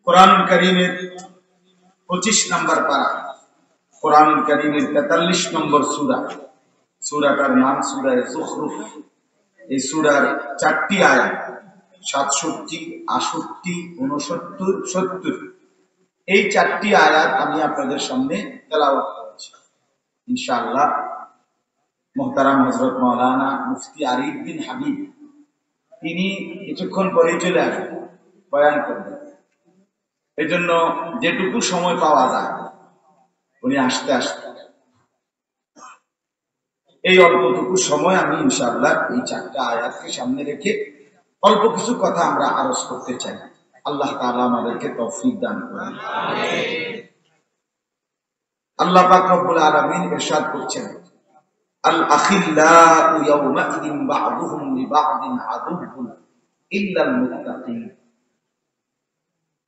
কোরআন কারীমের 25 নম্বর পারা, কোরআন কারীমের 43 নম্বর সূরা। সূরাটার নাম সূরা যুখরুফ। এই সূরার 4টি আয়াত 67, 68, 69, 70। এই 4টি আয়াত আমি আপনাদের সামনে তেলাওয়াত করছি ইনশাআল্লাহ। মুহতারাম হযরত মাওলানা মুফতি আরিফ বিন হাবিব তিনি কিছুক্ষণ পরেই চলে আসবেন, বয়ান করবেন। এই জন্য যেটুকু সময় পাওয়া যায় উনি আসতে আসতে এই অল্পটুকু সময় আমি ইনশাআল্লাহ এই 4টা আয়াতকে সামনে রেখে অল্প কিছু কথা আমরা আরজ করতে চাই। আল্লাহ তাআলা আমাদেরকে তৌফিক দান করুন। আল্লাহ পাক রব্বুল আলামিন ইরশাদ করছেন, আল আখিল্লাউ ইয়াওমাইদিন বা'দুহুম লিবা'দিন আদুউন ইল্লাল মুত্তাকিন।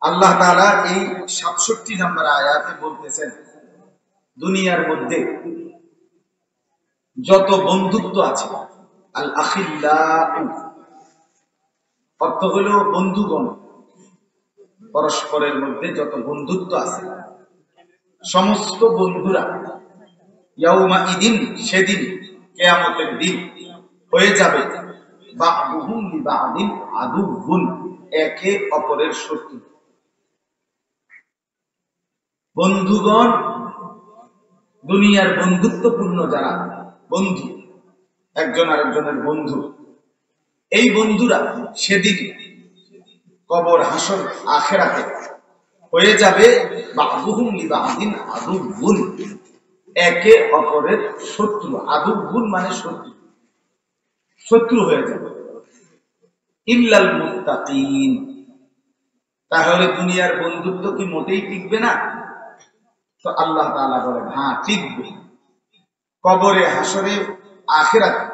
আল্লাহ তাআলা এই 67 নম্বর আয়াতে বলতেছেন, দুনিয়ার মধ্যে যত বন্ধুত্ব আছে, আল আখিল্লাউ অর্থ হলো বন্ধুগণ, পরস্পরের মধ্যে যত বন্ধুত্ব আছে সমস্ত বন্ধুরা ইয়াউমাইদিন সেদিন কিয়ামতের দিন হয়ে যাবে বা'দুহুম লিবা'দিন আদুউন একে অপরের শত্রু। বন্ধুগণ দুনিয়ার বন্ধুত্বপূর্ণ যারা বন্ধু, একজন আরেকজনের বন্ধু, এই বন্ধুরা সেদিন কবর, হাসর, আখিরাতে হয়ে যাবে বা'দুহুম লিবা'দিন আদুউন একে অপরের শত্রু। আদুউন মানে শত্রু, শত্রু হয়ে যাবে। ইল্লাল মুত্তাকিন, তাহলে দুনিয়ার বন্ধুত্ব কি মোটেই টিকবে না? তো আল্লাহ তাআলা বলেন হ্যাঁ টিকবে। কবরে, হাসরে, আখিরাতে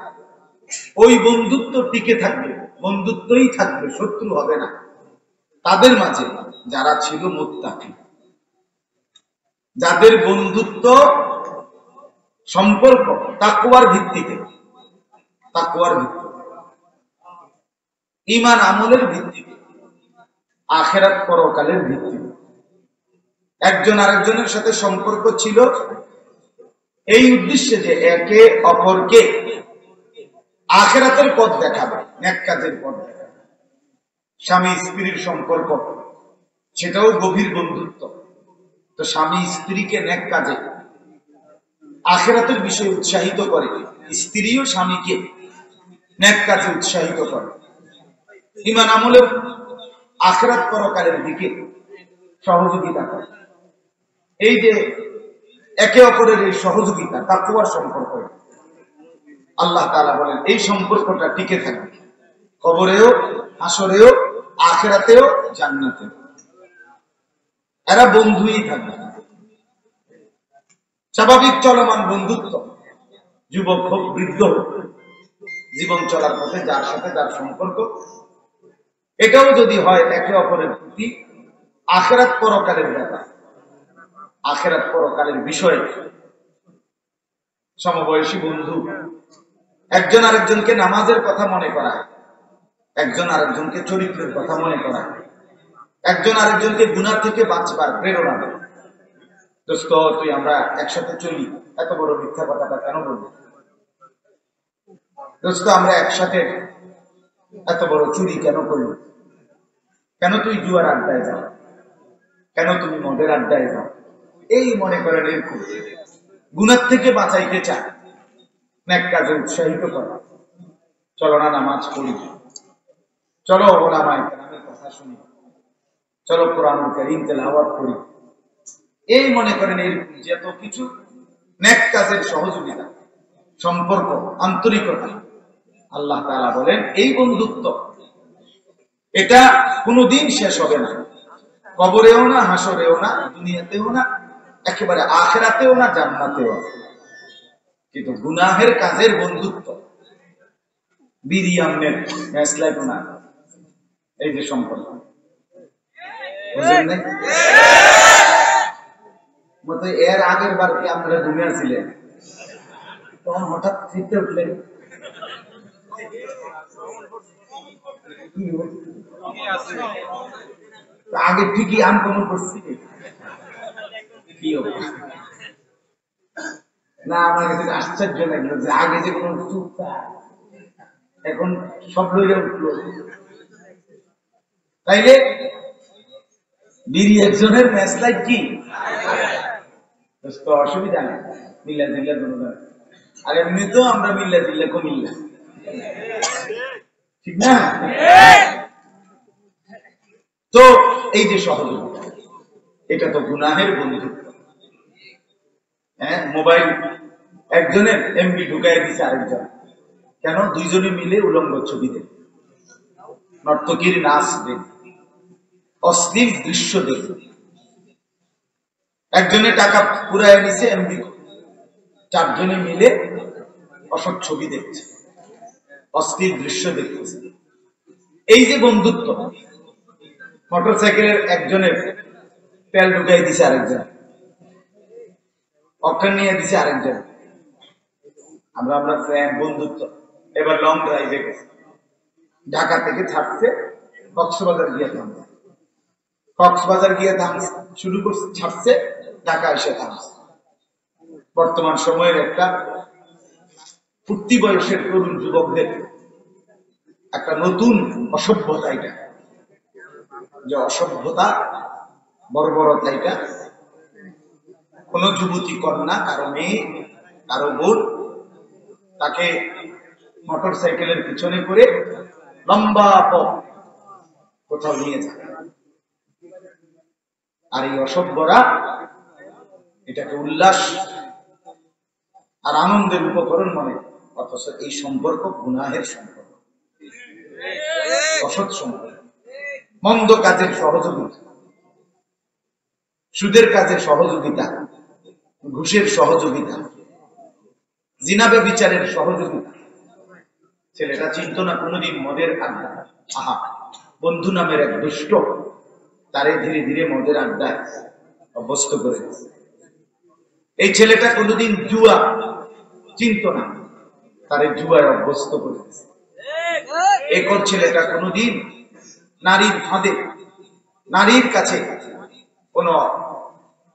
ওই বন্ধুত্ব টিকে থাকবে, বন্ধুত্বই থাকবে, শত্রু হবে না তাদের মাঝে যারা ছিল মুত্তাকি, যাদের বন্ধুত্ব সম্পর্ক তাকওয়ার ভিত্তিতে, তাকওয়ার ভিত্তিতে, ঈমান আমলের ভিত্তিতে, আখিরাত পরকালের ভিত্তিতে একজন আরেকজনের সাথে সম্পর্ক ছিল এই উদ্দেশ্যে যে একে অপরকে আখিরাতের পথ দেখাবে, নেক কাজের পথ দেখাবে। স্বামী স্ত্রীর সম্পর্ক সেটাও গভীর বন্ধুত্ব। তো স্বামী স্ত্রীকে নেক কাজে, আখিরাতের বিষয়ে উৎসাহিত করে, স্ত্রীও স্বামীকে নেক কাজে উৎসাহিত করে, ঈমান আমলের আখিরাত পরকালের দিকে সহযোগিতা করে। এই যে একে অপরের এই সহযোগিতা, তাকওয়ার সম্পর্ক, আল্লাহ তাআলা বলেন এই সম্পর্কটা টিকে থাকবে কবরেও, হাসরেও, আখিরাতেও, জান্নাতেও। এরা বন্ধুই থাকবে, স্বাভাবিক চলমান বন্ধুত্ব। যুবক হোক, বৃদ্ধ হোক, জীবন চলার পথে যার সাথে যার সম্পর্ক, এটাও যদি হয় একে অপরের প্রতি আখিরাত পরকালের ব্যাপার, আখিরাত পরকালের বিষয়ে। সমবয়সী বন্ধু একজন আরেকজনকে নামাজের কথা মনে করায়, একজন আরেকজনকে চরিত্রের কথা মনে করায়, একজন আরেকজনকে গুনাহ থেকে বাঁচবার প্রেরণা দেয়। দোস্ত তুই আমরা একসাথে চলি, এত বড় মিথ্যা কথাটা কেন বলবি? দোস্ত আমরা একসাথে এত বড় চুরি কেন করলি? কেন তুই জুয়ার আড্ডায় যাও? কেন তুমি মদের আড্ডায় যাও? এই মনে করেন এরকম গুনাহ থেকে বাঁচাইতে চায়, নেক কাজে উৎসাহিত করা। চলো না নামাজ পড়ি, চলো ওলামায়ে কেরামের কথা শুনি, চলো কোরআনুল কারীম তেলাওয়াত করি। এই মনে করেন এরকম যত কিছু নেক কাজের সহযোগিতা, সম্পর্ক, আন্তরিকতা, আল্লাহ তাআলা বলেন এই বন্ধুত্ব এটা কোনোদিন শেষ হবে না, কবরেও না, হাসরেও না, দুনিয়াতেও না, একেবারে আখিরাতেও না, জান্নাতেও না। কিন্তু গুনাহের কাজের বন্ধুত্ব বিরিয়ামের মেসলাইক না, এই যে সম্পর্ক, বুঝলেন না? মতো এর আগের বার কি আপনারা দুনিয়া ছিলেন, তখন হঠাৎ ফিরতে উঠলেন, আগে ঠিকই আনকমন করছি না, আমার কাছে আশ্চর্য লাগলো যে আগে যে কোনো চুপ এখন সব লইলে উঠলো। তাইলে বিড়ি একজনের ম্যাচ লাইট কি অসুবিধা নেই, মিল্লা জিল্লা কোনো আর এমনি তো আমরা মিল্লা জিল্লা কমিল্লা, ঠিক না? তো এই যে সহযোগিতা, এটা তো গুনাহের বন্ধুত্ব। হ্যাঁ, মোবাইল একজনের এমবি ঢুকাই দিছে আরেকজন, কেন? দুইজনে মিলে উলঙ্গ ছবি দেখ, নর্তকীর নাচ দেখ, অশ্লীল দৃশ্য দেখ। একজনে টাকা পুরাই নিছে এমবি, চারজনে মিলে অসৎ ছবি দেখছে, অশ্লীল দৃশ্য দেখতেছে। এই যে বন্ধুত্ব, মোটর সাইকেলের একজনের তেল ঢুকাই দিছে আরেকজন, অক্ষর নিয়ে দিছে আরেকজন, আমরা ফ্রেন্ড বন্ধুত্ব। এবার লং ড্রাইভে গেছে, ঢাকা থেকে ছাড়ছে, কক্সবাজার গিয়ে থামছে, কক্সবাজার গিয়ে থামছে, শুরু করছে, ছাড়ছে, ঢাকা এসে থামছে। বর্তমান সময়ের একটা পূর্তি বয়সের তরুণ যুবকদের একটা নতুন অসভ্যতা, এটা যে অসভ্যতা, বর্বরতা, এটা কোন যুবতী কন্যা, কারো মেয়ে, কারো বোন, তাকে মোটর সাইকেলের পিছনে করে লম্বা পথ কোথাও নিয়ে যায়। আর এই অসভ্যরা এটাকে উল্লাস আর আনন্দের উপকরণ মনে, অথচ এই সম্পর্ক গুনাহের সম্পর্ক, অসৎ সম্পর্ক, মন্দ কাজের সহযোগিতা, সুদের কাজের সহযোগিতা, ঘুষের সহযোগিতা, জিনা ব্যভিচারের সহযোগিতা। ছেলেটা চিন্ত না কোনোদিন মদের আড্ডা, আহা, বন্ধু নামের এক দুষ্ট তারে ধীরে ধীরে মদের আড্ডায় অভ্যস্ত করে। এই ছেলেটা কোনোদিন জুয়া চিন্ত না, তারে জুয়ায় অভ্যস্ত করে। একর ছেলেটা কোনোদিন নারীর ফাঁদে, নারীর কাছে কোন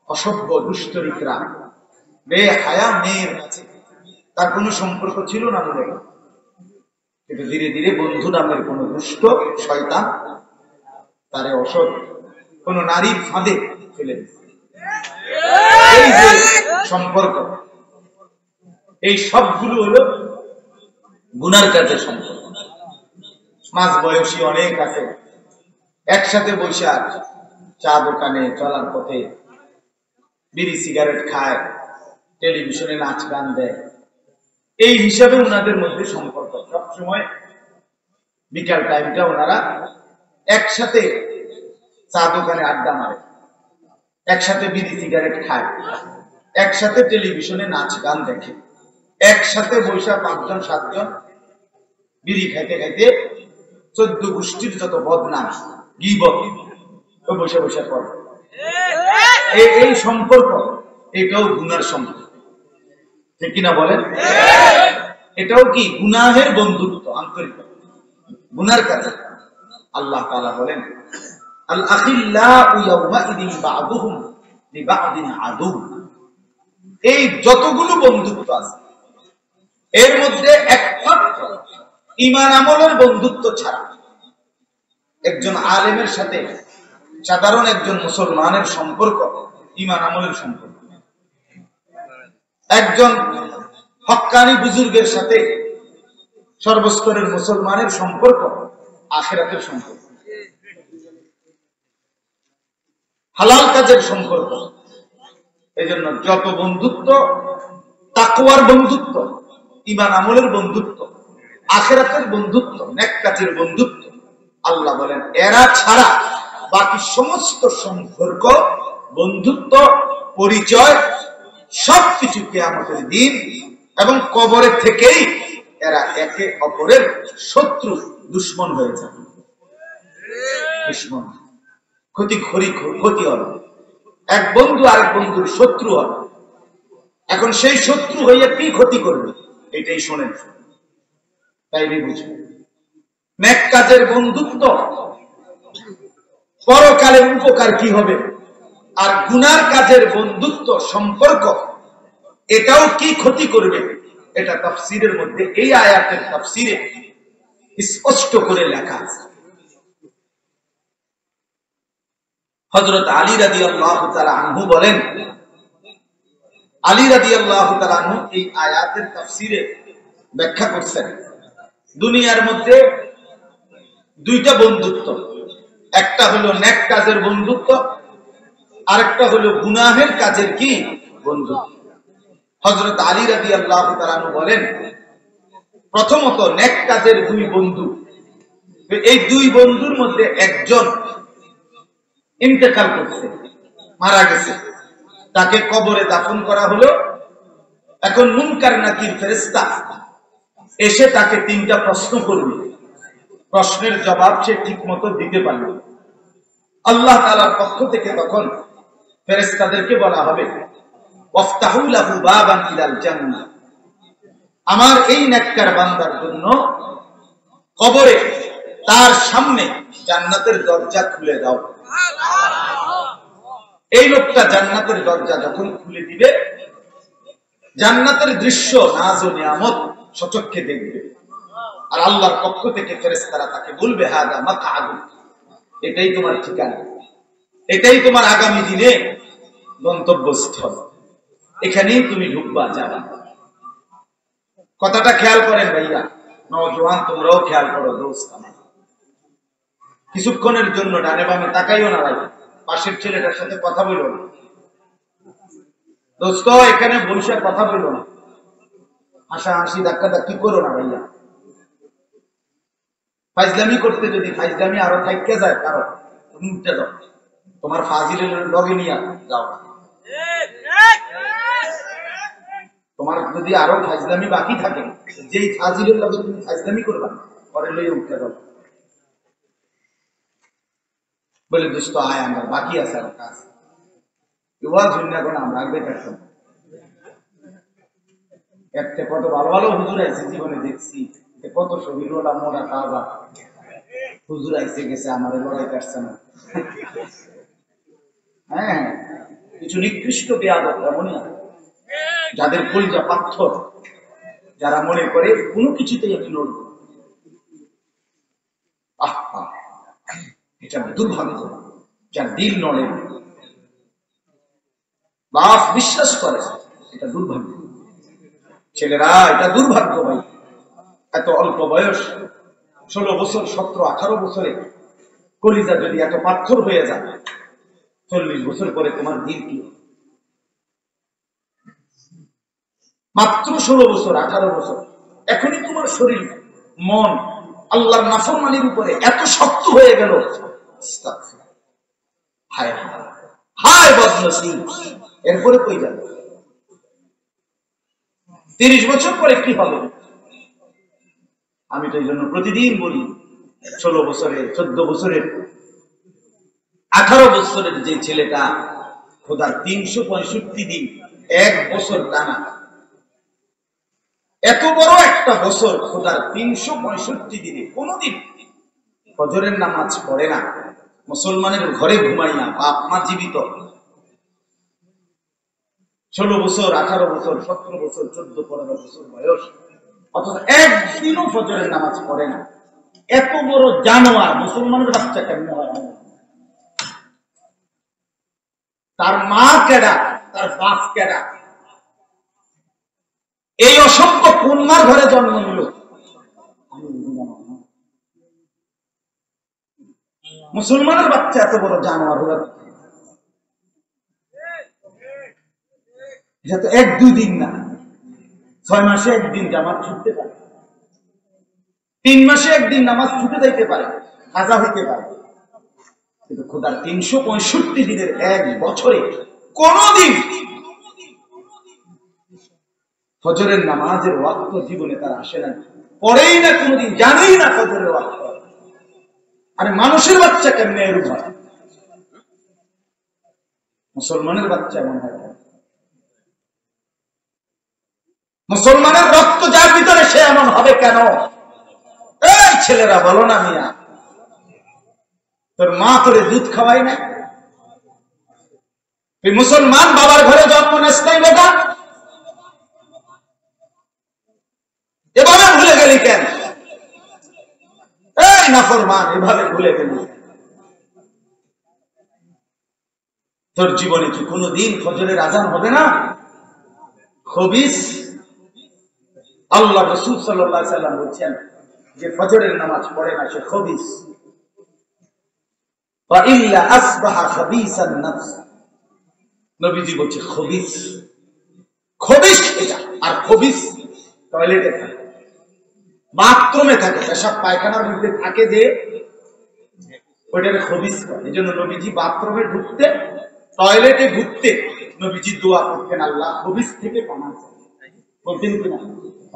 অসভ্য দুশ্চরিত্রা বেহায়া মেয়ের কাছে তার কোনো সম্পর্ক ছিল না বলে, কিন্তু ধীরে ধীরে বন্ধু নামের কোন দুষ্ট শয়তান তারে অসৎ কোন নারীর ফাঁদে ফেলে দিচ্ছে। এই যে সম্পর্ক, এই সবগুলো হলো গুনার কাজের সম্পর্ক। মাঝ বয়সী অনেক আছে, একসাথে বৈশাখ চা দোকানে, চলার পথে বিড়ি সিগারেট খায়, টেলিভিশনে নাচ গান দেয়। এই হিসাবে ওনাদের মধ্যে সম্পর্ক সবসময় বিকাল টাইমটা ওনারা একসাথে চা দোকানে আড্ডা মারে, একসাথে বিড়ি সিগারেট খায়, একসাথে টেলিভিশনে নাচ গান দেখে, একসাথে বৈশাখ 5 জন 7 জন বিড়ি খাইতে খাইতে 14 গোষ্ঠীর যত বদনাম গীবত বসে বসে করে। এই সম্পর্ক, এটাও গুনার সম্পর্ক, ঠিক কিনা বলেন? এটাও কি গুনাহের বন্ধুত্ব, আন্তরিক গুনার কাছে। আল্লাহ তাআলা বলেন, আল আখিল্লাউ ইয়াওমাইদিন বা'দুহুম লিবা'দিন আদু। এই যতগুলো বন্ধুত্ব আছে এর মধ্যে একমাত্র ঈমান আমলের বন্ধুত্ব ছাড়া একজন আলেমের সাথে সাধারণ একজন মুসলমানের সম্পর্ক ঈমান আমলের সম্পর্ক, একজন হক্কানি বুজুর্গের সাথে সর্বস্তরের মুসলমানের সম্পর্ক আখিরাতের সম্পর্ক, হালাল কাজের সম্পর্ক। এজন্য যত বন্ধুত্ব, তাকওয়ার বন্ধুত্ব, ঈমান আমলের বন্ধুত্ব, আখিরাতের বন্ধুত্ব, নেক কাজের বন্ধুত্ব, আল্লাহ বলেন এরা ছাড়া বাকি সমস্ত সম্পর্ক, বন্ধুত্ব, পরিচয় সবকিছু কিয়ামতের দিন এবং কবরের থেকেই এরা একে অপরের শত্রু, দুশ্মন হয়ে যাবে। দুশ্মন, ক্ষতি হবে। এক বন্ধু আরেক বন্ধুর শত্রু হবে। এখন সেই শত্রু হইয়া কি ক্ষতি করবে, এটাই শোনেন, তাইলে বুঝবেন। নেক কাজের বন্ধুত্ব, পরকালের উপকার কি হবে, আর গুনার কাজের বন্ধুত্ব সম্পর্ক এটাও কি ক্ষতি করবে, এটা তাফসীরের মধ্যে এই আয়াতের তাফসীরে স্পষ্ট করে লেখা আছে। হযরত আলী রাদিয়াল্লাহু তাআলা আনহু বলেন, আলী রাদিয়াল্লাহু তাআলা আনহু এই আয়াতের তাফসীরে ব্যাখ্যা করছেন, দুনিয়ার মধ্যে দুইটা বন্ধুত্ব, একটা হলো নেক কাজের বন্ধুত্ব, আরেকটা হলো গুনাহের কাজের কি বন্ধুত্ব। হযরত আলী রাদিয়াল্লাহু তাআলা আনহু বলেন, প্রথমত নেক কাজের দুই বন্ধু, এই দুই বন্ধুর মধ্যে একজন ইন্তেকাল করছে, মারা গেছে, তাকে কবরে দাফন করা হলো। এখন মুনকার নাকির ফেরেশতা এসে তাকে তিনটা প্রশ্ন করবে, প্রশ্নের জবাব সে ঠিক মতো দিতে পারবে। আল্লাহ তাআলার পক্ষ থেকে তখন ফেরেশতাদেরকে বলা হবে, ওয়াফতাহু লাহু বাবান ইলাল জান্নাহ, আমার এই নেককার বান্দার জন্য কবরে তার সামনে জান্নাতের দরজা খুলে দাও। এই লোকটা জান্নাতের দরজা যখন খুলে দিবে, জান্নাতের দৃশ্য নাজ ও নিয়ামত সচক্ষে দেখবে। আর আল্লাহর পক্ষ থেকে ফেরেশতারা তাকে বলবে, হাদা মাকআদুক, এটাই তোমার ঠিকানা, এটাই তোমার আগামী দিনে গন্তব্যস্থল, এখানেই তুমি ঢুকবা যাবা। কথাটা খেয়াল করেন ভাইয়া, নওজোয়ান তোমরাও খেয়াল করো। দোস্ত আমার, কিছুক্ষণের জন্য ডানে বামে তাকাইও না ভাই, পাশের ছেলেটার সাথে কথা বলো না দোস্ত, এখানে বসে কথা বলো না, হাসাহাসি ধাক্কা ধাক্কি করো না ভাইয়া। ফাইজলামি করতে যদি ফাইজলামি আরো থাইকে যায় কারো, তুমি উঠতে দাও, তোমার ফাজিলের লগে নিয়ে যাও। তোমার যদি আরো ফাইজলামি বাকি থাকে, যেই ফাজিলের লগে তুমি ফাইজলামি করবা, পরে লইয়া উঠতে দাও, বলে দোস্ত আয়, আমার বাকি আছে আর কাজ, আমরা আগে থাকতাম। একটা কত ভালো ভালো হুজুর আইছে জীবনে দেখছি, কত শরীর ওলা মোটা তাজা হুজুর আইসে গেছে, আমার লড়াই কাটছে না। হ্যাঁ, কিছু নিকৃষ্ট বেয়াদব এমনই আছে, যাদের কলিজা পাথর, যারা মনে করে কোনো কিছুতেই আমি লড়ব। এটা দুর্ভাগ্য, যার দিল নড়ে, বাপ বিশ্বাস করে, এটা দুর্ভাগ্য। ছেলেরা, এটা দুর্ভাগ্য ভাই, এত অল্প বয়স, 16 বছর 17 18 বছরে কলিজা যদি এত পাথর হয়ে যায়, 40 বছর পরে তোমার দিল কি? মাত্র 16 বছর 18 বছর, এখনই তোমার শরীর মন আল্লাহর নাফরমানির উপরে এত শক্ত হয়ে গেল। হায় হায় বদনসিব, এরপরে কই যাবে? 30 বছর পরে কি হবে? আমি তো এই জন্য প্রতিদিন বলি, 16 বছরের 14 বছরের 18 বছরের যে ছেলেটা খোদার 365 দিন, 1 বছর টানা, এত বড় একটা বছর খোদার 365 দিনে কোনদিন ফজরের নামাজ পড়ে না, মুসলমানের ঘরে ঘুমাই না, বাপ মা জীবিত, 16 বছর 18 বছর 17 বছর 14 15 বছর বয়স, অথচ একদিনও ফজরের নামাজ পড়ে না, এত বড় জানোয়ার মুসলমানের বাচ্চা কেমন হয়? তার মা কেডা, তার বাপ কেডা? এই অসভ্য কোন মার ঘরে জন্ম নিল? মুসলমানের বাচ্চা এত বড় জানোয়ার হলো, এটা তো 1-2 দিন না, 6 মাসে একদিন জামাত ছুটতে পারে, 3 মাসে একদিন নামাজ ছুটে যাইতে পারে, কাজা হইতে পারে, কিন্তু খোদার 365 দিনের 1 বছরে কোনদিন ফজরের নামাজের ওয়াক্ত জীবনে তার আসে না, পড়েই না কোনদিন, জানেই না ফজরের ওয়াক্ত। আরে মানুষের বাচ্চা কেমনে এরূপ হয়? মুসলমানের বাচ্চা এমন হয়? মুসলমানের রক্ত যার ভিতরে, সে এমন হবে কেন? এই ছেলেরা বলো না মিয়া, তোর মা তোরে দুধ খাওয়াই না? তুই মুসলমান বাবার ঘরে জন্ম নেস নাই বেটা, এভাবে ভুলে গেলি কেন? এই নাফরমান, এভাবে ভুলে গেলি। তোর জীবনে কি কোনদিন ফজরের আজান হবে না? খবিস, আল্লাহ রাসূল সাল্লাল্লাহু আলাইহি সাল্লাম বলেছেন যে ফজরের নামাজ পড়ে না সে খবিস। ওয়া ইল্লা আসবাহা খাবিসান নফস, নবীজি বলছে খবিস, খবিস এটা। আর খবিস টয়লেটে থাকে, বাথরুমে থাকে, পেশাব পায়খানার মধ্যে থাকে, যে ওইটাকে খবিস করে। এই জন্য নবীজি বাথরুমে ঢুকতে, টয়লেটে ঢুকতে নবীজি দোয়া করতেন, আল্লাহ খবিস থেকে পানা চাই। বলতেন কিনা,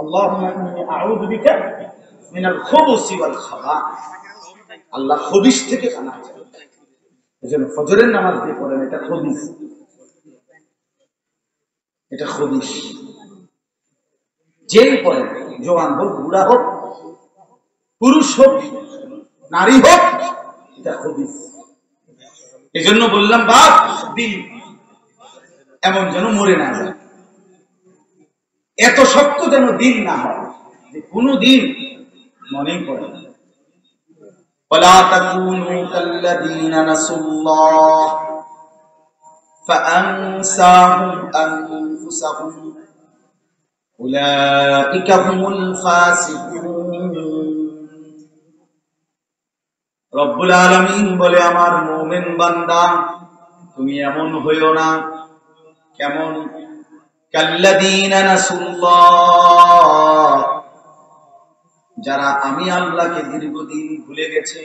আল্লাহুম্মা ইন্নী আউযু বিকা মিনাল খুবুসি ওয়াল খাবা'থ, আল্লাহ খবিস থেকে পানা চাই। এই জন্য ফজরের নামাজ দিয়ে পড়েন, এটা খবিস, এটা খবিস। যেই পড়েন, জওয়ান হোক, বুড়া হোক, পুরুষ হোক, নারী হোক, এটা খবিস। এই জন্য বললাম বাপ, দিল এমন যেন মরে না যায়, এত শক্ত যেন দিন না হয় যে কোনো দিন মনেই পড়ে না। ওয়ালা তাকুনু কাল্লাযীনা নাসুল্লাহ ফাআনসাহুম আনফুসাহুম উলাইকা হুমুল ফাসিকুন। রব্বুল আলামিন বলে, আমার মুমিন বান্দা তুমি এমন হইও না। কেমন? কাল্লাযীনা নাসুল্লাহ, যারা আমি আল্লাহকে দীর্ঘদিন ভুলে গেছে।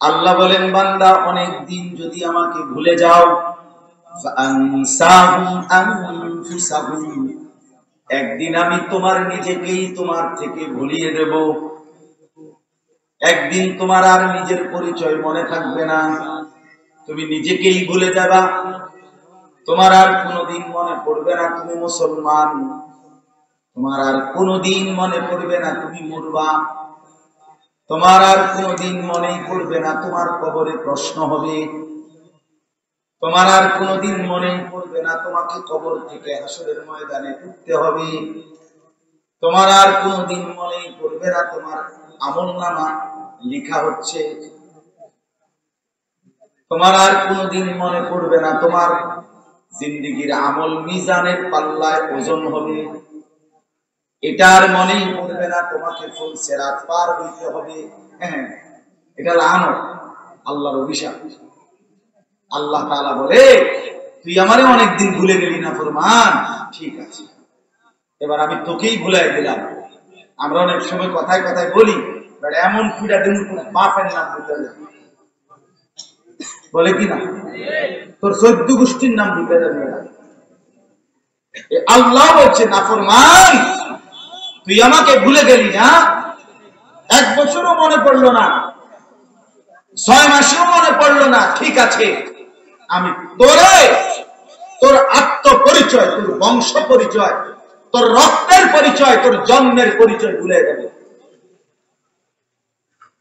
আল্লাহ বলেন, বান্দা অনেক দিন যদি আমাকে ভুলে যাও, ফাআনসাহুম আনফুসাহুম, একদিন আমি তোমার নিজেকেই তোমার থেকে ভুলিয়ে দেব। একদিন তোমার আর নিজের পরিচয় মনে থাকবে না, তুমি নিজেকেই ভুলে যাবা। তোমার আর কোনোদিন মনে পড়বে না তুমি মুসলমান, তোমার আর কোনোদিন মনে পড়বে না তুমি মরবা, তোমার আর কোনোদিন মনেই পড়বে না তোমার কবরে প্রশ্ন হবে, তোমার আর কোনোদিন মনেই পড়বে না তোমাকে কবর থেকে হাসরের ময়দানে উঠতে হবে, তোমার আর কোনোদিন মনেই পড়বে না তোমার আমলনামা লেখা হচ্ছে, তোমার আর কোনোদিন মনে পড়বে না তোমার জিন্দেগীর আমল মিজানের পাল্লায় ওজন হবে, এটার মনেই পড়বে না তোমাকে ফুল সিরাত পার হইতে হবে। হ্যাঁ, এটা লানত, আল্লাহর অভিশাপ। আল্লাহ তাআলা বলে, তুই আমারে অনেকদিন ভুলে গেলি না ফরমান, ঠিক আছে, এবার আমি তোকেই ভুলাই দিলাম। আমরা অনেক সময় কথায় কথায় বলি, এমন পীড়া দিন তোর বাপের নাম ভুলে যাবে, বলে কি না, তোর 14 গোষ্ঠীর নাম ভুলে যাবে। আল্লাহ বলছে, নাফরমান তুই আমাকে ভুলে গেলি না, 1 বছরও মনে পড়লো না, 6 মাসেও মনে পড়লো না, ঠিক আছে, আমি তোরে তোর আত্মপরিচয়, তোর বংশ পরিচয়, তোর রক্তের পরিচয়, তোর জন্মের পরিচয় ভুলে যাবে।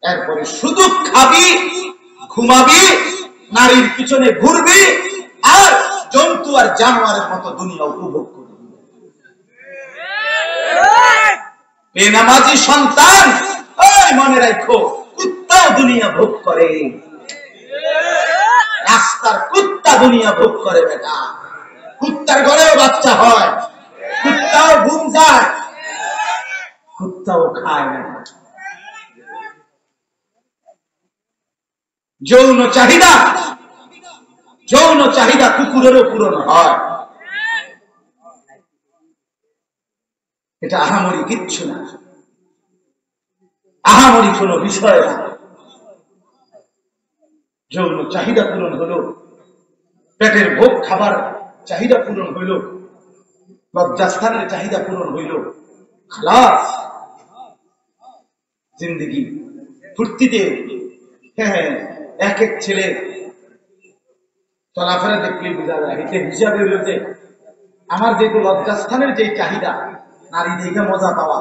এরপরে শুধু খাবি, ঘুমাবি, নারীর পিছনে ঘুরবি, আর জন্তু আর জানোয়ারের মতো দুনিয়া উপভোগ করবি। বেনামাজি সন্তান, মনে রাখো, কুত্তাও দুনিয়া ভোগ করে, রাস্তার কুত্তা দুনিয়া ভোগ করে বেটা, কুত্তার ঘরেও বাচ্চা হয়, কুত্তাও ঘুম যায়, কুত্তাও খায় না। যৌন চাহিদা, যৌন চাহিদা কুকুরেরও পূরণ হয়, এটা আহামরি কিচ্ছু না, আহামরি কোনো বিষয় না। যৌন চাহিদা পূরণ হলো, পেটের ভোগ খাবার চাহিদা পূরণ হইল, লজ্জাস্থানের চাহিদা পূরণ হইল, খালাস, জিন্দেগি ফুর্তিতে। হ্যাঁ, এক এক ছেলে চলাফেরা দেখলে বোঝা যায়, এটা হিসাবে হইল যে আমার যেহেতু লজ্জাস্থানের যে চাহিদা, নারী দেখে মজা পাওয়া,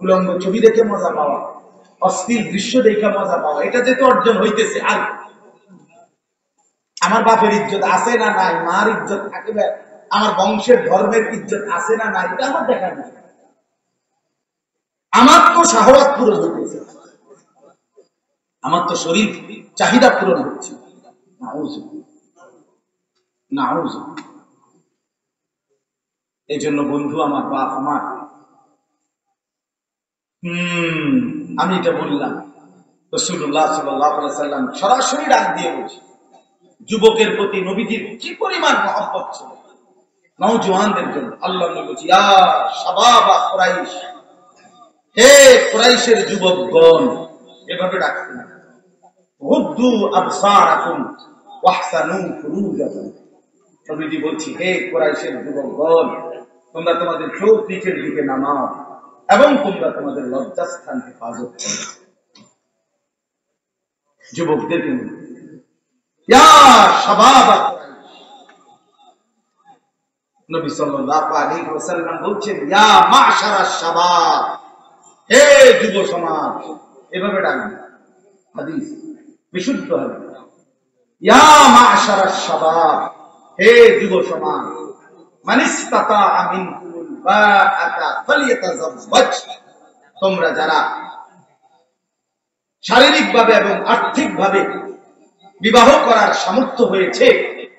উলঙ্গ ছবি দেখে মজা পাওয়া, অস্থির দৃশ্য দেখে মজা পাওয়া, এটা যেহেতু অর্জন হইতেছে। আর আমার বাপের ইজ্জত আছে না নাই, মার ইজ্জত থাকবে, আমার বংশের ধর্মের ইজ্জত আছে না নাই, এটা আমার দেখা নাই। আমার তো শাহওয়াত পূরণ হইতেছে, আমার তো শরীর চাহিদা পূরণ হচ্ছে। এই জন্য বন্ধু আমার, বাপ আমার, আমি এটা বললাম, রাসূলুল্লাহ সাল্লাল্লাহু আলাইহি সাল্লাম সরাসরি ডাক দিয়ে বলছি, যুবকের প্রতি নবীজির কি পরিমাণ মহব্বত ছিল, নওজওয়ানদের জন্য। আল্লাহ নবী বলছি, ইয়া শাবাবা কুরাইশ, হে কুরাইশের যুবকগণ, এভাবে ডাকতেন, গুদ্দু আবসারাকুম ওয়াহসানু ফুরুজাকুম। নবীজি বলছি, হে কুরাইশের যুবকগণ, তোমরা তোমাদের চোখ নিচের দিকে নামাও এবং তোমরা তোমাদের লজ্জাস্থান হেফাজত করো। যুবকদের ইয়া শাবাবা কুরাইশ, নবী সাল্লাল্লাহু আলাইহি ওয়াসাল্লাম বলছেন, ইয়া মাশারাশ শাবাব, হে যুব সমাজ, এভাবে ডাকবেন। হাদিস বিশুদ্ধ হাদিস, ইয়া মাশারাশ শাবাব, হে যুব সমাজ, মান ইসতাতাআ মিনকুমুল বাআতা ফালইয়াতাযাওয়াজ, তোমরা যারা শারীরিকভাবে এবং আর্থিকভাবে বিবাহ করার সামর্থ্য হয়েছে,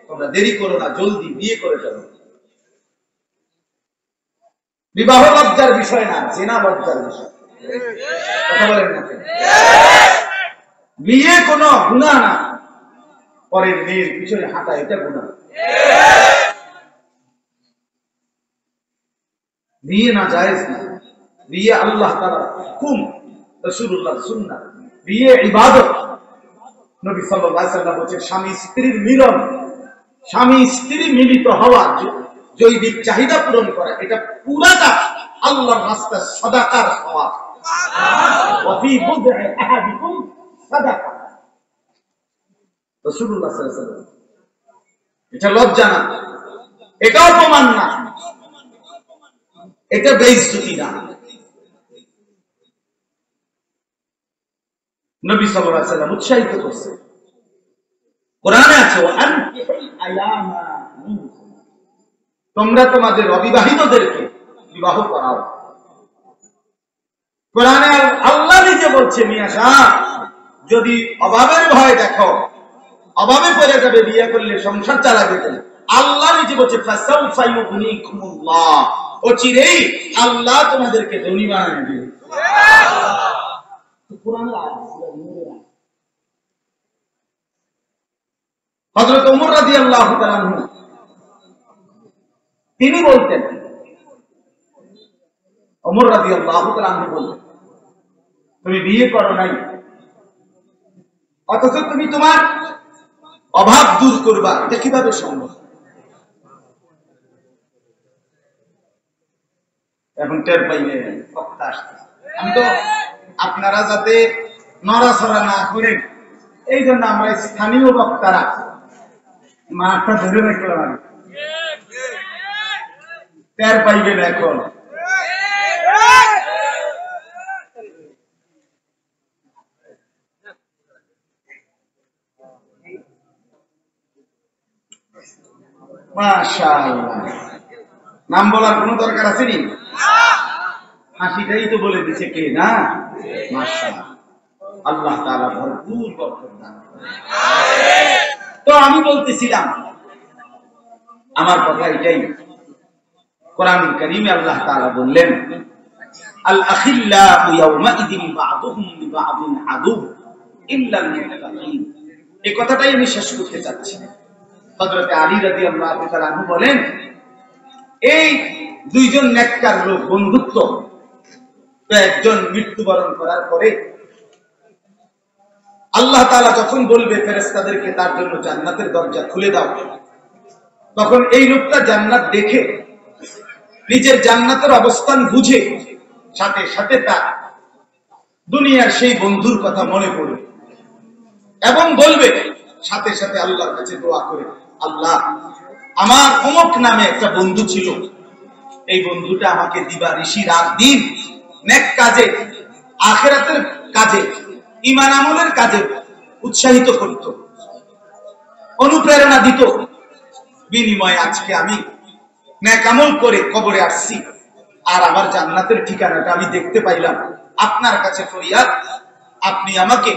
তোমরা দেরি করো না, জলদি বিয়ে করে ফেলো। বিবাহ লজ্জার বিষয় না, জিনা লজ্জার বিষয়। কথা বলেন না? বিয়ে কোনো গুনাহ না, পরের মেয়ের পিছনে হাঁটা এটা গুনাহ। বিয়ে না জায়েজ না, বিয়ে আল্লাহ তাআলার হুকুম, রাসূলুল্লাহর সুন্নাহ, বিয়ে ইবাদত। নবী সাল্লাল্লাহু আলাইহি ওয়াসাল্লাম বলেছেন, স্বামী স্ত্রীর মিলন, স্বামী স্ত্রী মিলিত হওয়া, জৈবিক চাহিদা পূরণ করা, এটা পুরাটা আল্লাহর রাস্তায় সাদাকার সওয়াব। ওয়া ফি বুদ'i আহাদিকুম সাদাকা, রাসূলুল্লাহ সাল্লাল্লাহু আলাইহি ওয়াসাল্লাম। এটা লজ্জা না, এটা অপমান না, এটা বেইজ্জতি না। নবী সাল্লাল্লাহু আলাইহি ওয়াসাল্লাম উৎসাহিত করছে, কোরআনে আছে, ওয়া আনকিহুল আয়ামা মিনকুম, তোমরা তোমাদের অবিবাহিতদেরকে বিবাহ করাও। কোরআনে আল্লাহ নিজে বলছে, মিয়া সাহেব, যদি অভাবের ভয় দেখো, অভাবে পড়ে যাবে, বিয়ে করলে সংসার চালাবে কেন, আল্লাহ নিজে বলছে, ফাসাউফা ইউগনিকুমুল্লাহ, অচিরেই আল্লাহ তোমাদেরকে ধনী বানাবে। হযরত ওমর রাদিয়াল্লাহু তাআলা আনহু তিনি বলতেন, ওমর রাদিয়াল্লাহু তাআলা আনহু বলতেন, তুমি বিয়ে করো নাই, অথচ তুমি তোমার অভাব দূর করবা, এটা কিভাবে সম্ভব? এখন টের পাইলে বক্তা আসছে। আমি তো আপনারা যাতে নড়াচড়া না করেন, এই জন্য আমরা স্থানীয় বক্তারা মাঠটা ধরে রাখলাম, টের পাইবেন এখন। মাশাআল্লাহ, নাম বলার কোন দরকার আছে নি? হাসিটাই তো বলে দিছে কে না? মাশাআল্লাহ, আল্লাহ তাআলা ভরপুর বরকত দান করেন। তো আমি বলতেছিলাম, আমার কথা এটাই, কোরআন কারীমে আল্লাহ তাআলা বললেন, আল আখিল্লাউ ইয়াওমাইদিন বা'দুহুম লিবা'দিন আদু ইল্লাল মুত্তাকিন। এই কথাটাই আমি শেষ করতে চাচ্ছি। হযরত আলী রাদিয়াল্লাহু তাআলা আনহু বলেন, এই দুইজন নেককার লোক বন্ধুত্ব, একজন মৃত্যুবরণ করার পরে আল্লাহ তাআলা যখন বলবে ফেরেশতাদেরকে তার জন্য জান্নাতের দরজা খুলে দাও, তখন এই লোকটা জান্নাত দেখে নিজের জান্নাতের অবস্থান বুঝে সাথে সাথে তার দুনিয়ার সেই বন্ধুর কথা মনে পড়বে এবং বলবে সাথে সাথে আল্লাহর কাছে দোয়া করে, আল্লাহ, আমার অমুক নামে একটা বন্ধু ছিল, এই বন্ধুটা আমাকে দিবা ঋষি রাত দিন নেক কাজে, আখিরাতের কাজে, ঈমান আমলের কাজে উৎসাহিত করত, অনুপ্রেরণা দিত। বিনিময়ে আজকে আমি নেক আমল করে কবরে আসছি, আর আমার জান্নাতের ঠিকানাটা আমি দেখতে পাইলাম। আপনার কাছে ফরিয়াদ, আপনি আমাকে,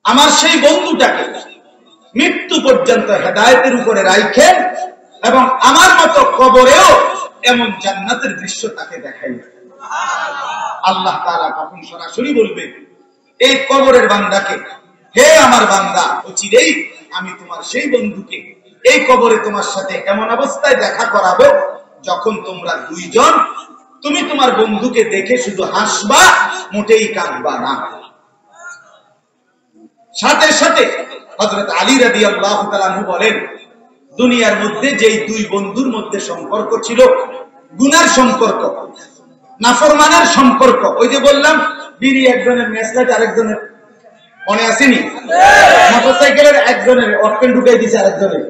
আমার সেই বন্ধুটাকে মৃত্যু পর্যন্ত হেদায়েতের উপরে রাখেন এবং আমার মতো কবরেও এমন জান্নাতের দৃশ্য তাকে দেখাইলেন। আল্লাহ তাআলা তখন সরাসরি বলবে এই কবরের বান্দাকে, হে আমার বান্দা, অচিরেই আমি তোমার সেই বন্ধুকে এই কবরে তোমার সাথে এমন অবস্থায় দেখা করাবো যখন তোমরা দুইজন, তুমি তোমার বন্ধুকে দেখে শুধু হাসবা, মোটেই কাঁদবা না। সাথে সাথে হযরত আলী রাদিয়াল্লাহু তাআলা আনহু বলেন, দুনিয়ার মধ্যে যেই দুই বন্ধুর মধ্যে সম্পর্ক ছিল গুনার সম্পর্ক, নাফরমানের সম্পর্ক, ওই যে বললাম বিড়ি একজনের, মেসলাইট আরেকজনের, মনে আসেনি? মোটরসাইকেলের একজনের অর্কেন ঢুকাই দিছে আরেকজনের,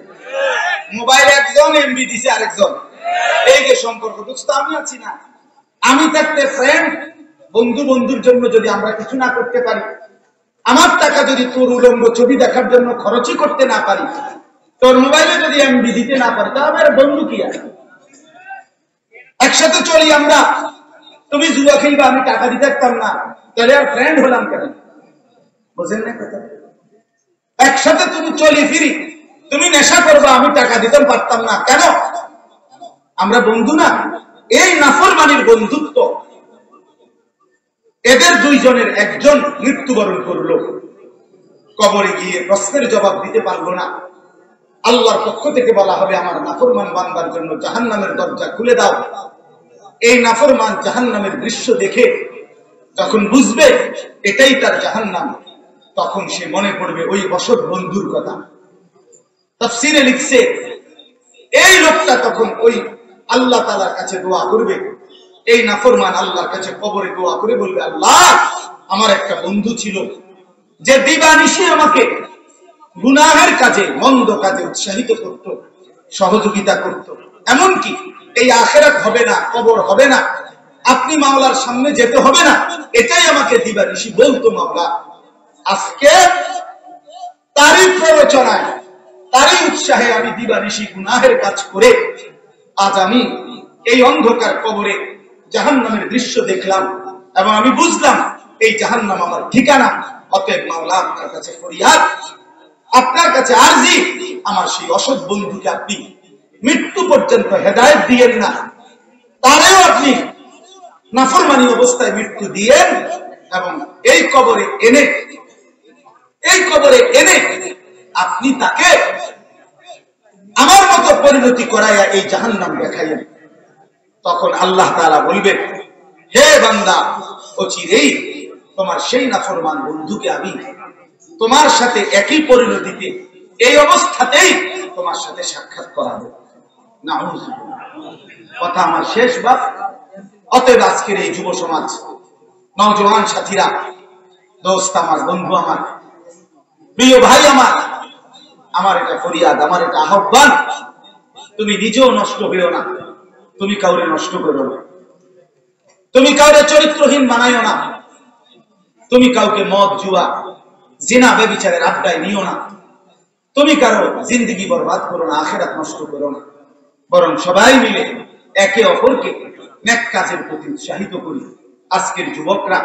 মোবাইল একজন এমবি দিছে আরেকজন, এই যে সম্পর্ক। বুঝতে আমি আছি না, আমি থাকতে ফ্রেন্ড, বন্ধু বন্ধুর জন্য যদি আমরা কিছু না করতে পারি, আমার টাকা যদি তোর উলঙ্গ ছবি দেখার জন্য খরচই করতে না পারি, তোর মোবাইলে যদি এমবি দিতে না পারি, তাহলে আমার বন্ধু কি আছে? একসাথে চলি আমরা, তুমি জুয়া খেলবা, আমি টাকা দিতে পারতাম না, তাহলে আর ফ্রেন্ড হলাম কেন? বুঝেন না কথা? একসাথে তুমি চলি ফিরি, তুমি নেশা করবা, আমি টাকা দিতে পারতাম না কেন? আমরা বন্ধু না? এই নাফরমানির বন্ধুত্ব। এদের দুইজনের একজন মৃত্যুবরণ করলো, কবরে গিয়ে প্রশ্নের জবাব দিতে পারলো না। আল্লাহর পক্ষ থেকে বলা হবে আমার নাফরমান বান্দার জন্য জাহান্নামের দরজা খুলে দাও। এই নাফরমান জাহান্নামের দৃশ্য দেখে যখন বুঝবে এটাই তার জাহান্নাম, তখন সে মনে পড়বে ওই অসৎ বন্ধুর কথা। তাফসীরে লিখছে এই লোকটা তখন ওই আল্লাহ তাআলার কাছে দোয়া করবে, এই নাফরমান আল্লাহর কাছে কবরে দোয়া করে বলবে, আল্লাহ, আমার একটা বন্ধু ছিল যে দিবানিশি আমাকে গুনাহের কাজে, মন্দ কাজে উৎসাহিত করত, সহযোগিতা করত, এমনকি এই আখিরাত হবে না, কবর হবে না, আপনি মাওলার সামনে যেতে হবে না, এটাই আমাকে দিবানিশি বলতো মাওলা। আজকে তারই প্ররোচনায়, তারই উৎসাহে আমি দিবানিশি গুনাহের কাজ করে আজ আমি এই অন্ধকার কবরে জাহান্নামের দৃশ্য দেখলাম এবং আমি বুঝলাম এই জাহান্নাম আমার ঠিকানা। অতএব মাওলা, আপনার কাছে ফরিয়াদ, আপনার কাছে আরজি, আমার সেই অসৎ বন্ধুকে আপনি মৃত্যু পর্যন্ত হেদায়েত দিয়েন না, তারেও আপনি নাফরমানি অবস্থায় মৃত্যু দিয়েন এবং এই কবরে এনে আপনি তাকে আমার মতো পরিণতি করাইয়া এই জাহান্নাম দেখাইলেন। তখন আল্লাহ তাআলা বলবেন, হে বান্দা, অচিরেই তোমার সেই নাফরমান বন্ধুকে আমি তোমার সাথে একই পরিণতিতে, এই অবস্থাতেই তোমার সাথে সাক্ষাৎ করাবো। নাউযুবিল্লাহ। কথা আমার শেষ বাপ। অতএব আজকের এই যুব সমাজ, নওজোয়ান সাথীরা, দোস্ত আমার, বন্ধু আমার, প্রিয় ভাই আমার এটা ফরিয়াদ, আমার এটা আহ্বান, তুমি নিজেও নষ্ট হইও না, তুমি কাউরে নষ্ট করো না, তুমি কাউরে চরিত্রহীন বানাইও না, তুমি কাউকে মদ, জুয়া, জিনা, ব্যভিচারের আড্ডায় নিও না, তুমি কারো জিন্দেগি বরবাদ করো না, আখিরাত নষ্ট করো না, বরং সবাই মিলে একে অপরকে নেক কাজের প্রতি উৎসাহিত করি। আজকের যুবকরা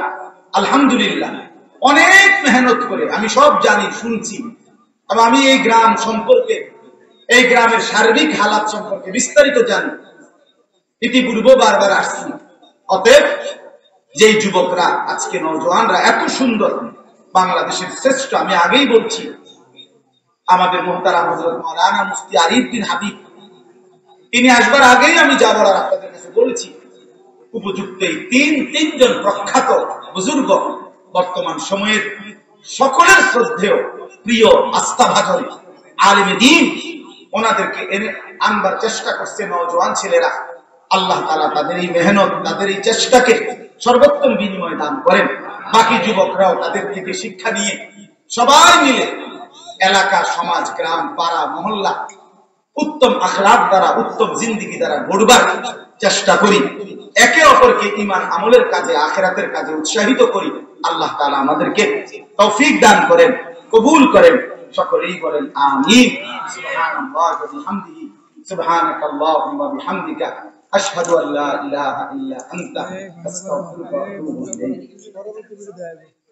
আলহামদুলিল্লাহ অনেক মেহনত করে, আমি সব জানি, শুনছি, এবং আমি এই গ্রাম সম্পর্কে, এই গ্রামের সার্বিক হালাত সম্পর্কে বিস্তারিত জানি, ইতিপূর্বে বারবার আসছি। অতএব যেই যুবকরা, আজকে নওজোয়ানরা এত সুন্দর, বাংলাদেশের শ্রেষ্ঠ, আমি আগেই বলছি, আমাদের মুহতারাম হযরত মাওলানা মুফতি আরিফ বিন হাবিব, তিনি আসবার আগেই আমি যাবার আর আপনাদের কাছে বলেছি, উপযুক্ত এই তিনজন প্রখ্যাত বুজুর্গ, বর্তমান সময়ের সকলের শ্রদ্ধেয়, প্রিয়, আস্থাভাজন আলেমে দ্বীন, ওনাদেরকে এনে আনবার চেষ্টা করছে নওজোয়ান ছেলেরা। আল্লাহ তাআলা তাদের এই মেহনত, তাদের এই চেষ্টাকে সর্বোত্তম বিনিময় দান করেন। বাকি যুবকরাও তাদের থেকে শিক্ষা নিয়ে সবাই মিলে এলাকা, সমাজ, গ্রাম, পাড়া, মহল্লা, উত্তম আখলাক দ্বারা, উত্তম জিন্দেগি দ্বারা গড়বার চেষ্টা করি, একে অপরকে ঈমান আমলের কাজে, আখিরাতের কাজে উৎসাহিত করি। আল্লাহ তাআলা আমাদেরকে তৌফিক দান করেন, কবুল করেন। সকলেই বলেন আমিন। সুবহানাল্লাহি ওয়া বিহামদিহি, সুবহানাকাল্লাহুম্মা বিহামদিকা, আশহাদু আল্লা ইলাহা ইল্লা আনতা, আস্তাগফিরুকা ওয়া আতুবু ইলাইক।